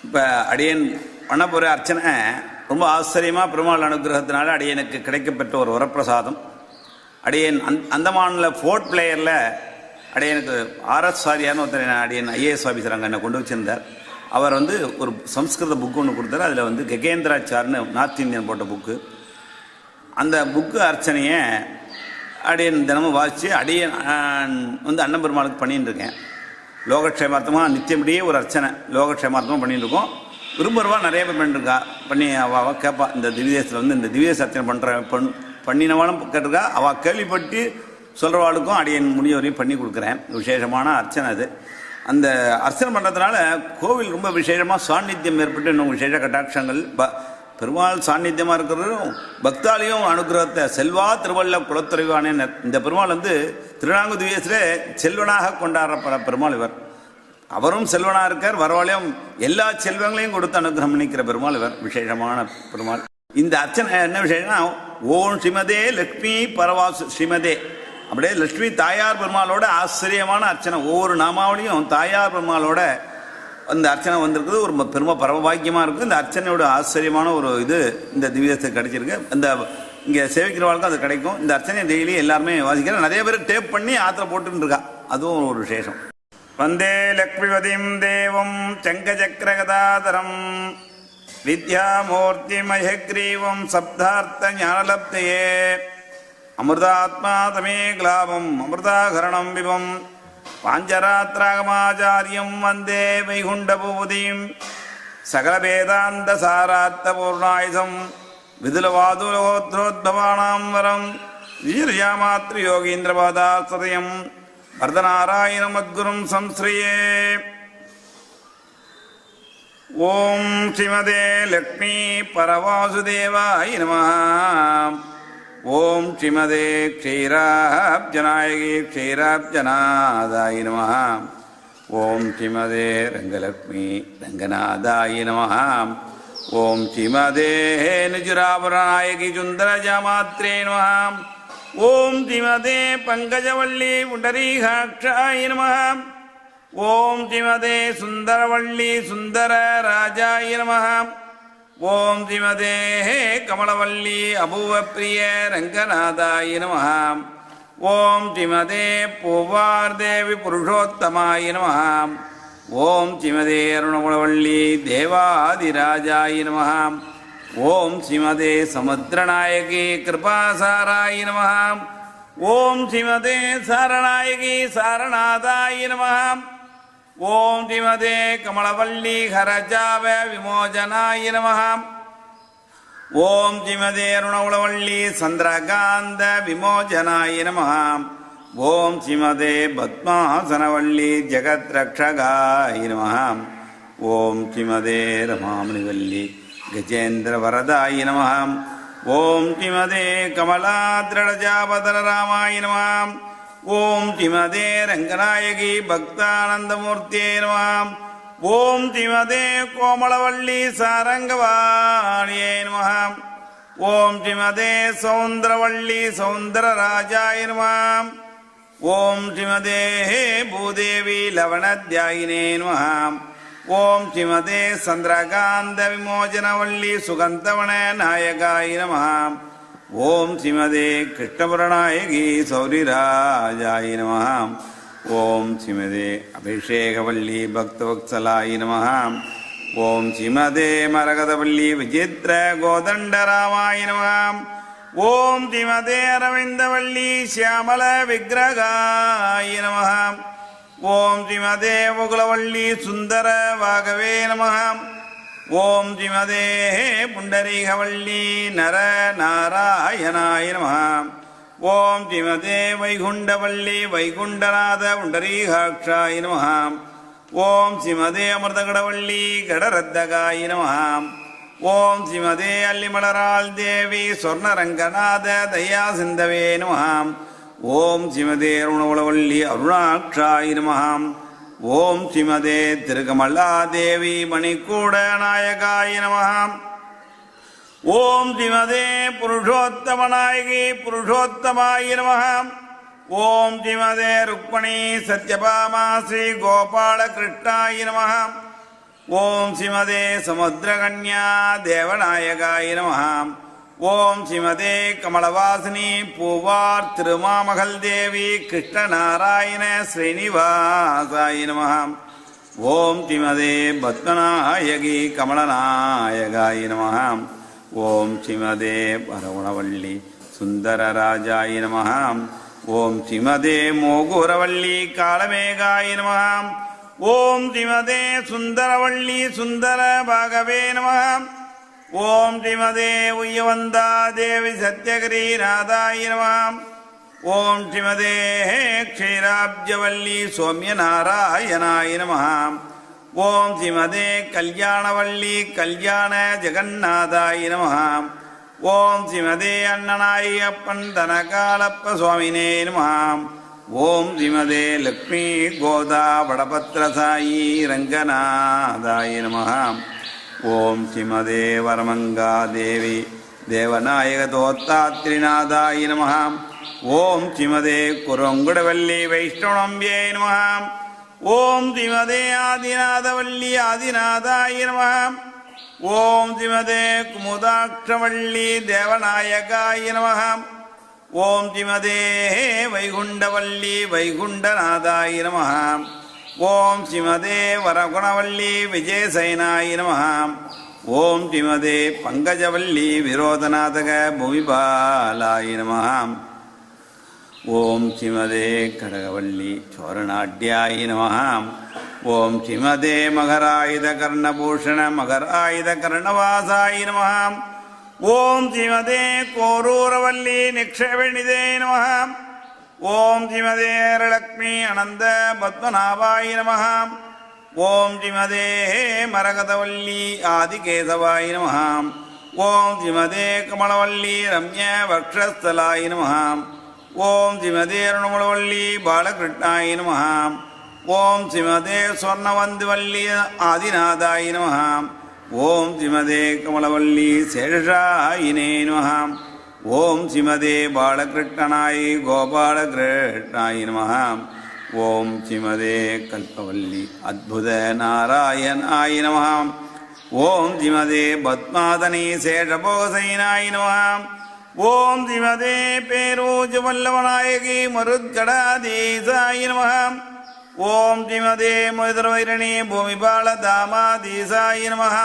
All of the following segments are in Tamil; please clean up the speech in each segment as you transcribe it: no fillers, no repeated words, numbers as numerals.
இப்போ அடியன் பண்ண போகிற அர்ச்சனை ரொம்ப ஆச்சரியமாக பெருமாள் அனுகிரகத்தினால அடியனுக்கு கிடைக்கப்பட்ட ஒரு வரப்பிரசாதம். அடியன் அந்தமானில் ஃபோர்ட் பிளேயரில் அடியனுக்கு ஆர்எஸ் சாரியார்னு ஒருத்தர் அடியன் ஐஏஎஸ் ஆஃபீஸர் அங்கே என்னை கொண்டு வச்சிருந்தார். அவர் ஒரு சம்ஸ்கிருத புக்கு ஒன்று கொடுத்தார். அதில் ககேந்திராச்சார்னு நார்த் இந்தியன் போட்ட புக்கு. அந்த புக்கு அர்ச்சனையை அடியன் தினமும் வாசித்து அடியன் அண்ணன் பெருமாளுக்கு பண்ணின்னு இருக்கேன். லோகக்ஷேமார்த்தமாக நித்தியப்படியே ஒரு அர்ச்சனை லோகக்ஷேமார்த்தமாக பண்ணிட்டு இருக்கோம். விரும்புகிறவா நிறைய பேர் பண்ணிட்டுருக்கா. பண்ணி அவள் கேட்பா, இந்த திவ்யதேசத்தில் இந்த திவ்யதேச அர்ச்சனை பண்ணினவாலும் கேட்டிருக்கா. அவள் கேள்விப்பட்டு சொல்கிறவாளுக்கும் அடியன் முடிய வரையும் பண்ணி கொடுக்குறேன். விசேஷமான அர்ச்சனை அது. அந்த அர்ச்சனை பண்ணுறதுனால கோவில் ரொம்ப விசேஷமாக சாநித்தியம் ஏற்பட்டு இன்னும் விசேஷ கட்டாட்சங்கள் பெருமாள் சாநித்தியமாக இருக்கிறதும் பக்தாலையும் அனுகிரகத்தை செல்வா திருவள்ள குலத்துறைவானே. இந்த பெருமாள் திருநாங்கு திவ்யத்தில் செல்வனாக கொண்டாடுற பெருமாள் இவர். அவரும் செல்வனாக இருக்கார். வரவாளையும் எல்லா செல்வங்களையும் கொடுத்து அனுகிரகம் பண்ணிக்கிற பெருமாள் இவர். விசேஷமான பெருமாள். இந்த அர்ச்சனை என்ன விசேஷம்னா, ஓம் ஸ்ரீமதே லக்ஷ்மி பரவாசு ஸ்ரீமதே, அப்படியே லட்சுமி தாயார் பெருமாளோட ஆச்சரியமான அர்ச்சனை. ஒவ்வொரு நாமாவளியும் தாயார் பெருமாளோட அந்த அர்ச்சனை வந்திருக்குது. ஒரு பெருமை பரமபாக்கியமாக இருக்குது. இந்த அர்ச்சனையோட ஆச்சரியமான ஒரு இந்த திவ்யத்தை கிடைச்சிருக்கு. இந்த இங்கே சேவிக்கிறவர்களுக்கும் அது கிடைக்கும். இந்த அர்ச்சனை டெய்லி எல்லாருமே வாசிக்கிறேன். நிறைய பேர் டேப் பண்ணி ஆத்திர போட்டுன்னு இருக்கா. அதுவும் ஒரு விசேஷம். வந்தே லக்ஷ்மிபதிம் தேவம் சங்கசக்கரகதாதரம் வித்யாமூர்த்தி மயக்ரீவம் சப்தார்த்த ஞானலப்தையே அமிர்தாத்மா தமே கிளாபம் அமிர்தாகரணம் விபம் பாஞ்சராத்ராகமாச்சாரியம் வந்தே வைகுண்டபூதிம் சகலவேதாந்த சாரார்த்த பூர்ணாயுதம் விதுலவாதுலோத்ரோத்பவானாம் வரம் வீரயாமாத்ரி யோகீந்திரபாதாஸ்தயம் வர்தநாராயண மத்குரும் சம்ஸ்ரயே. ஓம் ஸ்ரீமதே லக்ஷ்மி பரவாசுதேவாய நமः. ஓம் ஸ்ரீமதே க்ஷீராப்ஜநாயகி க்ஷீராப்ஜநாதாய நமः. ஓம் ஸ்ரீமதே ரங்கலக்ஷ்மி ரங்கநாதாய நமः. ஓம் ஸ்ரீமதே நிஜுராபரநாயகி சுந்தரஜாமாத்ரே நமः. ஓம் ஸ்ரீமதே பங்கஜவல்லி புண்டரீகாட்சாய நமः. ஓம் ஸ்ரீமதே சுந்தரவல்லி சுந்தரராஜாய நமः. ஓம் ஸ்ரீமதே கமலவல்லி அபூவப்பிரிய ரங்கநாதாய நமः. ஓம் ஸ்ரீமதே பூவார்தேவி புருஷோத்தமாய நமः. ஓம் ஸ்ரீமதே அருணகுணவல்லி தேவாதிராஜாய நமः. ஓம் ஸ்ரீமதே சமுத்திரநாயகி கிருபாசாராய நமः. ஓம் ஸ்ரீமதே சாரநாயகி சாரநாதாய நமः. ஓம் ஸ்ரீமதே கமலவல்லி ஹரஜாவ விமோசனாய நமः. ஓம் ஸ்ரீமதே அருணகுணவல்லி சந்திரகாந்த விமோசனாய நமः. ஓம் ஸ்ரீமதே பத்மாசனவல்லி ஜெகத்ரக்ஷகாய நமः. ஓம் ஸ்ரீமதே ரமாமணிவல்லி கஜேந்திரவரதாய நமः. ஓம் ஸ்ரீமதே கமலாத்ரடஜாபதரராமாய நமः. ஓம் ஸ்ரீமதே ரங்கநாயகி பக்தானந்தமூர்த்தியே நமः. ஓம் ஸ்ரீமதே கோமளவல்லி சாரங்கவாணியே நமः. ஓம் ஸ்ரீமதே சௌந்தரவல்லி சௌந்தரராஜாய நமः. ஓம் ஸ்ரீமதே பூதேவி லவணத்யாயினே நமः. ஓம் ஸ்ரீமதே சந்திரகாந்த விமோசனவல்லி சுகந்தவன நாயகாய நமः. ஓம் ஸ்ரீமதே கிருஷ்ணபுரநாயகி சௌரிராஜாய நமः. ஓம் ஸ்ரீமதே அபிஷேகவல்லி பக்தவத்சலாய நமः. ஓம் ஸ்ரீமதே மரகதவல்லி விசித்திர கோதண்டராமாய நமः. ஓம் ஸ்ரீமதே அரவிந்தவல்லி சியாமல விக்கிரகாய நமः. ஓம் ஸ்ரீமதே முகுலவல்லி சுந்தர வாகவே நமः. ஓம் ஸ்ரீமதே புண்டரீகவல்லி நர நாராயணாய நமः. ஓம் ஸ்ரீமதே வைகுண்டவல்லி வைகுண்டநாத புண்டரீகாட்சாய நமः. ஓம் ஸ்ரீமதே அமிர்தகடவல்லி கடரத்தகாய நமः. ஓம் ஸ்ரீமதே அல்லிமலராள் தேவி சொர்ணரங்கநாத தயா சிந்தவே நமः. ஓம் ஸ்ரீமதே அருணகுணவல்லி அருணாட்சாய நமः. ஓம் ஸ்ரீமதே திருகமலாதேவி மணிக்கூட நாயகாய நமः. ஓம் ஸ்ரீமதே புருஷோத்தமநாயகி புருஷோத்தமாய நமः. ஓம் ஸ்ரீமதே ருக்மணி சத்யபாமா ஸ்ரீ கோபால கிருஷ்ணாய நமः. ஓம் ஸ்ரீமதே சமுத்திரகன்யா தேவநாயகாய நமஹ. ஓம் ஸ்ரீமதே கமலவாசினி பூவார் திருமாமகள் தேவி கிருஷ்ணநாராயண ஸ்ரீனிவாசாய நமஹ. ஓம் ஸ்ரீமதே பத்மநாயகி கமலநாயகாய நமஹ. ஓம் ஸ்ரீமதே பரகுணவல்லி சுந்தரராஜாய நமஹ. ஓம் ஸ்ரீமதே மோகுரவல்லி காலமேகாய நமஹ. ஓம் ஸ்ரீமதே சுந்தரவல்லி சுந்தர பாகவே நமஹ. ஓம் ஸ்ரீமதே உய்யவந்தா தேவி சத்யகிரிநாதாய நமஹ. ஓம் ஸ்ரீமதே க்ஷீராப்ஜவல்லி சௌமியநாராயணாய நமஹ. ஓம் ஸ்ரீமதே கல்யாணவல்லி கல்யாண ஜெகநாதாய நமஹ. ஓம் ஸ்ரீமதே அண்ணனாயப்பன் தனகாலப்ப சுவாமினே நமஹ. ஓம் ஸ்ரீமதே லக்ஷ்மி கோதா வடபத்ரசாயி ரங்கநாதாய நமஹ. ஓம் ஸ்ரீமதே வரமங்கா தேவி தேவநாயக தோத்தாத்ரிநாதாய நமஹ. ஓம் ஸ்ரீமதே குரங்குடவல்லி வைஷ்ணவம்பியே நமஹ. ஓம் ஸ்ரீமதே ஆதிநாதவல்லி ஆதிநாதாய நமஹ. ஓம் ஸ்ரீமதே குமுதாட்சவல்லி தேவநாயகாய நமஹ. ஓம் ஸ்ரீமதே வைகுண்டவல்லி வைகுண்டநாதாய நமஹ. ஓம் ஸ்ரீமதே வரகுணவல்லி விஜயசைனாய நமஹ. ஓம் ஸ்ரீமதே பங்கஜவல்லி விரோதநாதக பூமிபாலாய நமஹ. ஓம் ஸ்ரீமதே கடகவல்லி சோரணாட்யாய நமஹ. ஓம் ஸ்ரீமதே மகராயுத கர்ணபூஷண மகராயுத கர்ணவாசாய நமஹ. ஓம் ஸ்ரீமதே கோரூரவல்லி நிக்ஷேபநிதே நமஹ. ஓம் ஸ்ரீமதே லக்ஷ்மி அனந்த பத்மநாபாய நமஹ. ஓம் ஸ்ரீமதே மரகதவல்லி ஆதிகேசவாய நமஹ. ஓம் ஸ்ரீமதே கமலவல்லி ரம்ய வக்ஷஸ்தலாய நமஹ. ஓம் ஸ்ரீமதே அருணமலவல்லி பாலகிருஷ்ணாய நமஹ. ஓம் ஸ்ரீமதே ஸ்வர்ணவந்துவல்லி ஆதிநாதாய நமஹ. ஓம் ஸ்ரீமதே கமலவல்லி சேஷாயினே நமஹ. ஓம் ஸ்ரீமதே பாலகிருஷ்ணனாய் கோபாலகிருஷ்ணாய நமஹ. ஓம் ஸ்ரீமதே கல்பவல்லி அத்புத நாராயணாய நமஹ. ஓம் ஸ்ரீமதே பத்மாதனி சேஷபோசைனாய நமஹ. ஓம் ஸ்ரீமதே பேரூஜ வல்லவநாயகி மருத்கடாதீசாய நமஹ. ஓம் ஸ்ரீமதே மதுரவைரணி பூமிபால தாமாதீசாய நமஹ.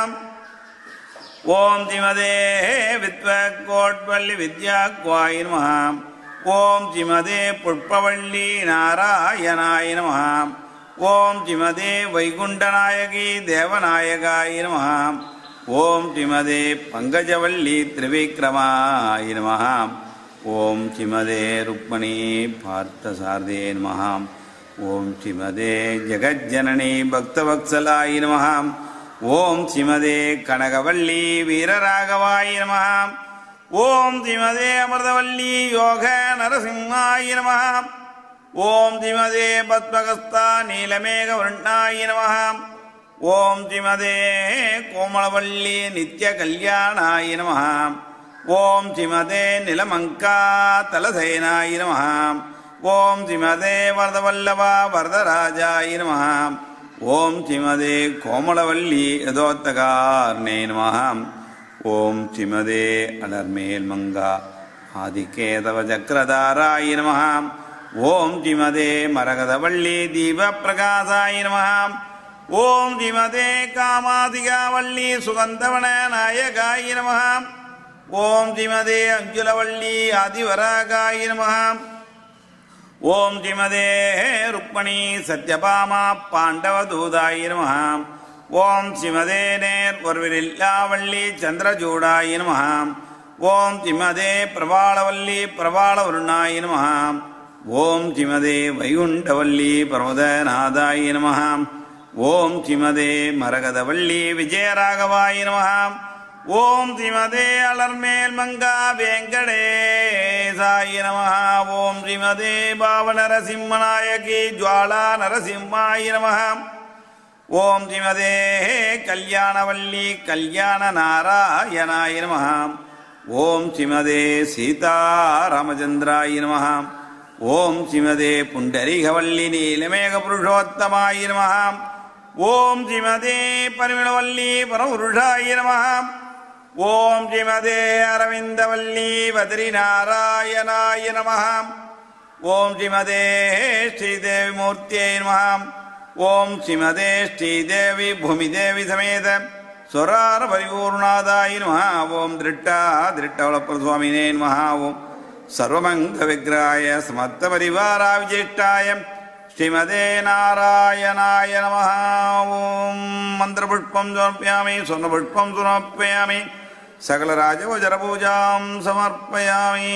ஓம் ஸ்ரீமதே வித்வகோட்வல்லி வித்யாக்வாய நமஹ. ஓம் ஸ்ரீமதே புஷ்பவல்லி நாராயணாய நமஹ. ஓம் ஸ்ரீமதே வைகுண்டநாயகி தேவநாயகாய நமஹ. ஓம் ஸ்ரீமதே பங்கஜவல்லி திரிவிக்ரமாய நமஹ. ஓம் ஸ்ரீமதே ருக்மணி பார்த்தசாரதே நமஹ. ஓம் ஸ்ரீமதே ஜெகஜ்ஜனனி பக்தவத்சலாய நமஹ. ஓம் ஸ்ரீமதே கனகவல்லி வீரராகவாய நமஹ. ஓம் ஸ்ரீமதே அமிர்தவல்லி யோக நரசிம்மாய நமஹ. ஓம் ஸ்ரீமதே பத்மகஸ்தா நீலமேகவர்ணாய நமஹ. ஓம் ஸ்ரீமதே கோமளவல்லி நித்ய கல்யாணாய நமஹ. ஓம் ஸ்ரீமதே நிலமங்கா தலசேனாய நமஹ. ஓம் ஸ்ரீமதே வரதவல்லபா வரதராஜாய நமஹ. ஓம் ஸ்ரீமதே கோமளவல்லி யதோத்தகார்ணே நமஹ. ஓம் ஸ்ரீமதே அலர்மேல் மங்கா ஆதிகேதவ சக்கரதாராய நமஹ. ஓம் ஸ்ரீமதே மரகதவல்லி தீபப்பிரகாசாய நமஹ. ஓம் ஸ்ரீமதே காமாதிகாவல்லி சுகந்தவன நாயகாய நமஹ. ஓம் ஸ்ரீமதே அஞ்சுலவல்லி ஆதிவராகாய நமஹ. ஓம் ஸ்ரீமதே ருக்மணி சத்யபாமா பாண்டவதூதாய நமஹ. ஓம் ஸ்ரீமதே நேர்வர்வில்லாவல்லி சந்திரஜூடாய நமஹ. ஓம் ஸ்ரீமதே பிரபாளவல்லி பிரபாளவருணாய நமஹ. ஓம் ஸ்ரீமதே வைகுண்டவல்லி பிரமதநாதாய நமஹ. ஓம் ஸ்ரீமதே மரகதவல்லி விஜயராகவாய நமஹ. ஓம் ஸ்ரீமதே அலர்மேல் மங்கா வெங்கடேசாய நமஹ. ஓம் ஸ்ரீமதே பாவநரசிம்மநாயகி ஜுவாலா நரசிம்மாய நமஹ. ஓம் ஸ்ரீமதே கல்யாணவல்லி கல்யாண நாராயணாய நமஹ. ஓம் ஸ்ரீமதே சீதாராமச்சந்திராய நமஹ. ஓம் ஸ்ரீமதே புண்டரீகவல்லி நீலமேக புருஷோத்தமாய நமஹ. ஓம் ஸ்ரீமதே பரிமளவல்லி பரமபுருஷாய நமஹ. ஓம் ஸ்ரீமதே அரவிந்தவல்லி பத்ரிநாராயணாய நமஹ. ஓம் ஸ்ரீமதே ஸ்ரீதேவி மூர்த்தியை நமஹ. ஓம் ஸ்ரீமதே ஸ்ரீதேவி பூமிதேவி சமேத ஸ்வரார பரிபூர்ணாதாய நமஹ. ஓம் திருட்டவளப்பர் சுவாமினே நமஹ. ஓம் சர்வமங்க விக்கிராய சமஸ்த பரிவாரா விஜிஷ்டாய ஸ்ரீமதே நாராயணாய நமஹ. ஓம் மந்திரபுஷ்பம் சமர்ப்பயாமி, சொர்ணபுஷ்பம் சமர்ப்பயாமி, சகலராஜோஜரபூஜாம் சமர்ப்பயாமி.